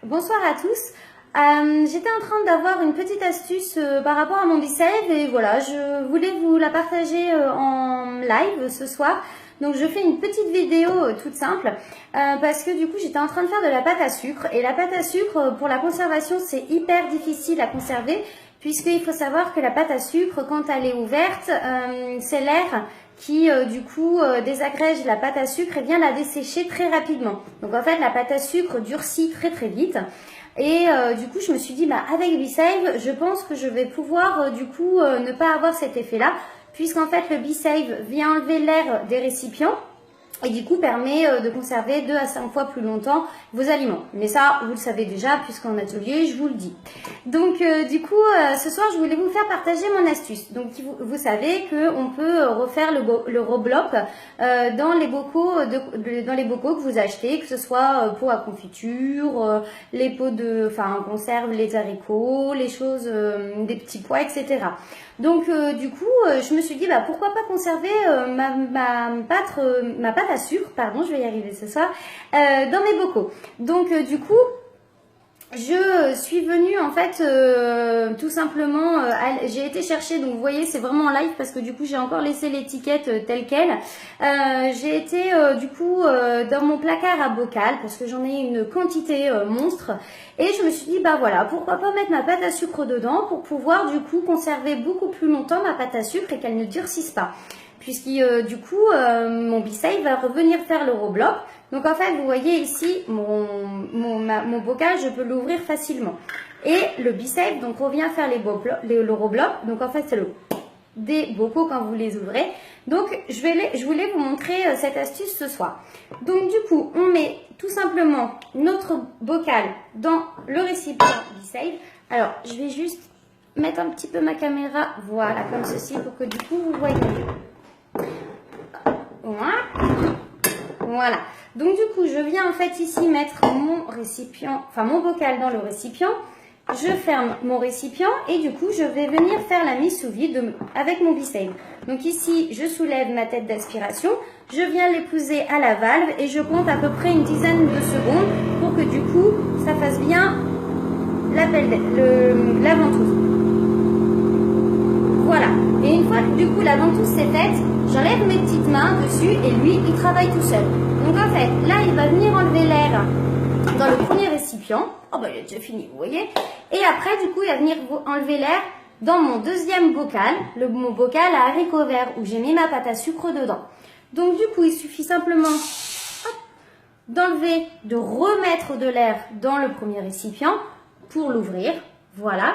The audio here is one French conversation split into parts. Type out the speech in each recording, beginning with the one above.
Bonsoir à tous. J'étais en train d'avoir une petite astuce par rapport à mon B-Save et voilà, je voulais vous la partager en live ce soir. Donc je fais une petite vidéo toute simple parce que du coup j'étais en train de faire de la pâte à sucre et la pâte à sucre pour la conservation c'est hyper difficile à conserver puisqu'il faut savoir que la pâte à sucre quand elle est ouverte c'est l'air qui du coup désagrège la pâte à sucre et vient la dessécher très rapidement. Donc en fait la pâte à sucre durcit très très vite. Et du coup, je me suis dit, bah, avec B-Save, je pense que je vais pouvoir du coup ne pas avoir cet effet-là, puisqu'en fait, le B-Save vient enlever l'air des récipients et du coup permet de conserver 2 à 5 fois plus longtemps vos aliments. Mais ça, vous le savez déjà, puisqu'en atelier, je vous le dis. Donc du coup, ce soir, je voulais vous faire partager mon astuce. Donc vous savez qu'on peut refaire le Roblox dans les bocaux que vous achetez, que ce soit pots à confiture, les pots de, enfin, conserve, les haricots, les choses, des petits pois, etc. Donc du coup, je me suis dit, bah, pourquoi pas conserver ma pâte à sucre, pardon, je vais y arriver ce soir, dans mes bocaux. Donc du coup, je suis venue en fait tout simplement, j'ai été chercher, donc vous voyez c'est vraiment en live parce que du coup j'ai encore laissé l'étiquette telle qu'elle. J'ai été du coup dans mon placard à bocal parce que j'en ai une quantité monstre et je me suis dit bah voilà pourquoi pas mettre ma pâte à sucre dedans pour pouvoir du coup conserver beaucoup plus longtemps ma pâte à sucre et qu'elle ne durcisse pas. Puisque du coup mon B-Save va revenir faire le Roblox. Donc en fait vous voyez ici mon bocal, je peux l'ouvrir facilement. Et le B-Save donc revient faire le Roblox. Donc en fait c'est des bocaux quand vous les ouvrez. Donc je voulais vous montrer cette astuce ce soir. Donc du coup on met tout simplement notre bocal dans le récipient B-Save. Alors je vais juste mettre un petit peu ma caméra, voilà comme ceci pour que du coup vous voyez mieux. Voilà. Donc du coup, je viens en fait ici mettre mon récipient, enfin mon bocal dans le récipient. Je ferme mon récipient et du coup, je vais venir faire la mise sous vide avec mon B-Save. Donc ici, je soulève ma tête d'aspiration, je viens l'épouser à la valve et je compte à peu près une dizaine de secondes pour que du coup, ça fasse bien la ventouse. Voilà. Et une fois que du coup la ventouse s'est faite, j'enlève mes petites mains dessus et lui, il travaille tout seul. Donc en fait, là, il va venir enlever l'air dans le premier récipient. Oh bah il a déjà fini, vous voyez. Et après, du coup, il va venir enlever l'air dans mon deuxième bocal, mon bocal à haricots verts où j'ai mis ma pâte à sucre dedans. Donc du coup, il suffit simplement d'enlever, de remettre de l'air dans le premier récipient pour l'ouvrir. Voilà.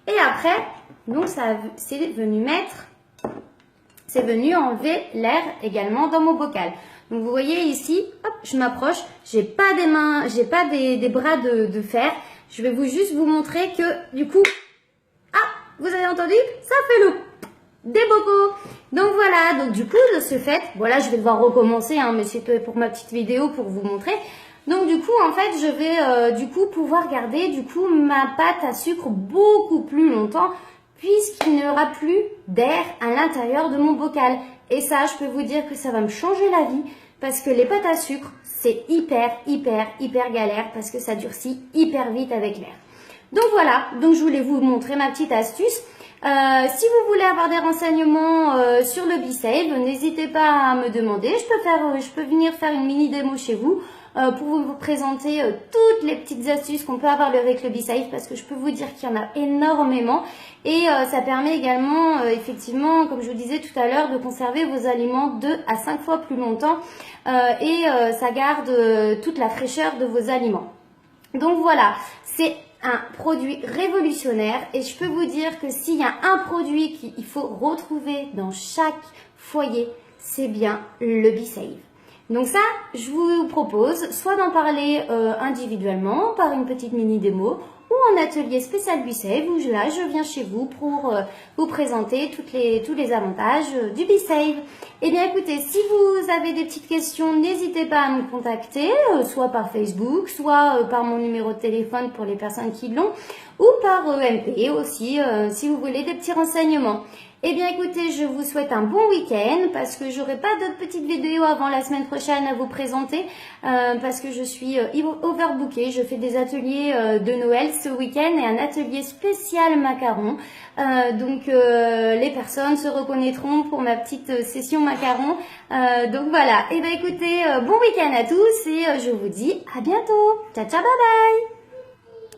Et après, donc c'est venu enlever l'air également dans mon bocal. Donc vous voyez ici, hop, je m'approche, j'ai pas des mains, j'ai pas des bras de fer. Je vais juste vous montrer que du coup, ah, vous avez entendu, ça fait le des bocaux. Donc voilà, donc du coup de ce fait, voilà, je vais devoir recommencer, hein, mais c'est pour ma petite vidéo pour vous montrer. Donc du coup en fait je vais du coup pouvoir garder du coup ma pâte à sucre beaucoup plus longtemps puisqu'il n'y aura plus d'air à l'intérieur de mon bocal. Et ça, je peux vous dire que ça va me changer la vie parce que les pâtes à sucre, c'est hyper galère parce que ça durcit hyper vite avec l'air. Donc voilà, donc je voulais vous montrer ma petite astuce. Si vous voulez avoir des renseignements sur le B-Save, n'hésitez pas à me demander. Je peux venir faire une mini démo chez vous pour vous présenter toutes les petites astuces qu'on peut avoir avec le B-Save parce que je peux vous dire qu'il y en a énormément et ça permet également effectivement, comme je vous disais tout à l'heure, de conserver vos aliments 2 à 5 fois plus longtemps et ça garde toute la fraîcheur de vos aliments. Donc voilà, c'est un produit révolutionnaire et je peux vous dire que s'il y a un produit qu'il faut retrouver dans chaque foyer, c'est bien le B-Save. Donc ça, je vous propose soit d'en parler individuellement par une petite mini démo ou en atelier spécial B-Save où là je viens chez vous pour vous présenter tous les avantages du B-Save. Eh bien écoutez, si vous avez des petites questions, n'hésitez pas à me contacter, soit par Facebook, soit par mon numéro de téléphone pour les personnes qui l'ont, ou par MP aussi, si vous voulez des petits renseignements. Eh bien écoutez, je vous souhaite un bon week-end parce que j'aurai pas d'autres petites vidéos avant la semaine prochaine à vous présenter parce que je suis overbookée. Je fais des ateliers de Noël ce week-end et un atelier spécial macaron. Donc les personnes se reconnaîtront pour ma petite session macaron. Donc voilà. Eh bien écoutez, bon week-end à tous et je vous dis à bientôt. Ciao ciao, bye bye.